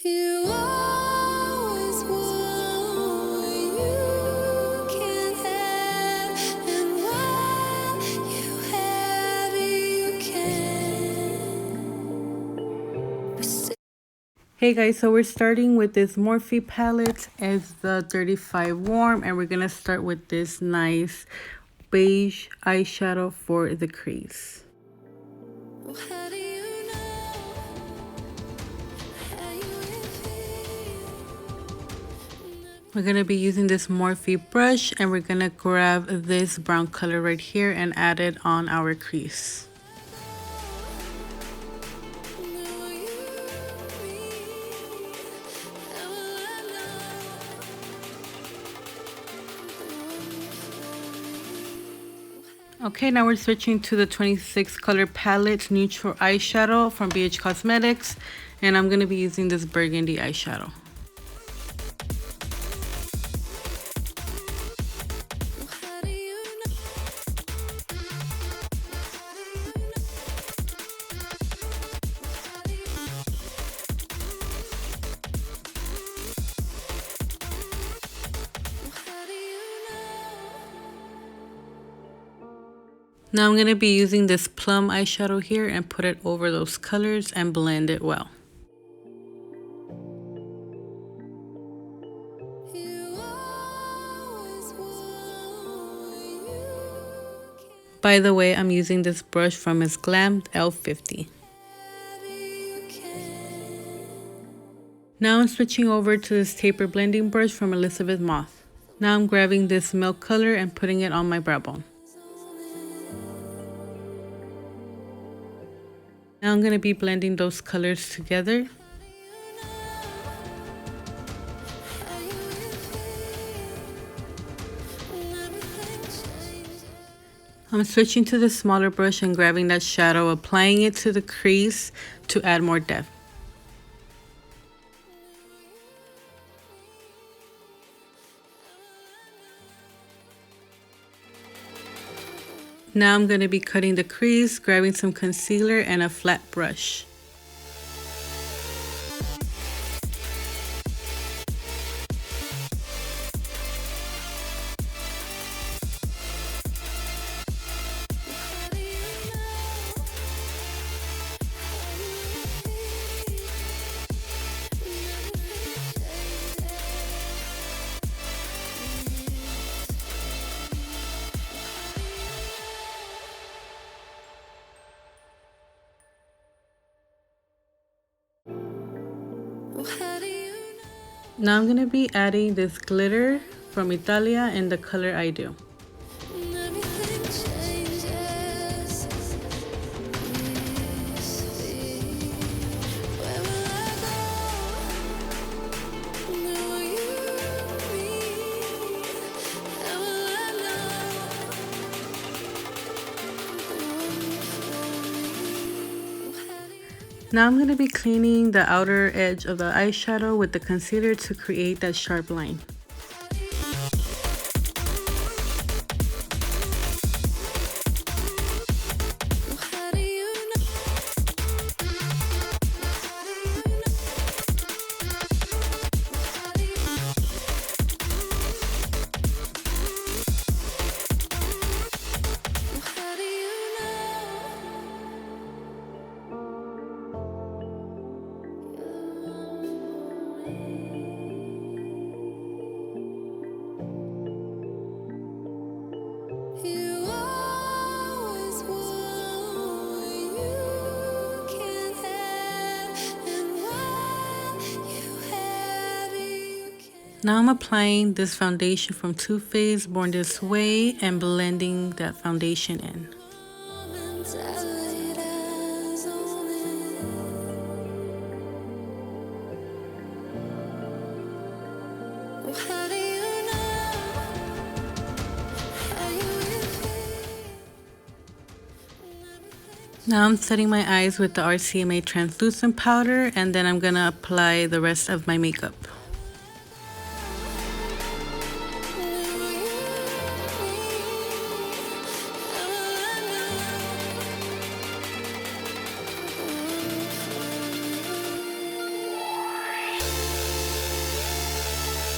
You always want what you can't have, and what you have, you can. Hey guys, so we're starting with this Morphe palette as the 35 warm, and we're gonna start with this nice beige eyeshadow for the crease. How do you know how you feel? We're gonna be using this Morphe brush, and we're gonna grab this brown color right here and add it on our crease. Okay, now we're switching to the 26 color palette neutral eyeshadow from BH Cosmetics, and I'm going to be using this Burgundy eyeshadow. Now I'm going to be using this plum eyeshadow here and put it over those colors and blend it well. By the way, I'm using this brush from Miss Glam L50. Now I'm switching over to this taper blending brush from Elizabeth Moth. Now I'm grabbing this milk color and putting it on my brow bone. Now I'm going to be blending those colors together. I'm switching to the smaller brush and grabbing that shadow, applying it to the crease to add more depth. Now I'm going to be cutting the crease, grabbing some concealer and a flat brush. Now I'm going to be adding this glitter from Italia in the color I Do. Now I'm going to be cleaning the outer edge of the eyeshadow with the concealer to create that sharp line. Now I'm applying this foundation from Too Faced Born This Way and blending that foundation in. Now I'm setting my eyes with the RCMA translucent powder, and then I'm gonna apply the rest of my makeup.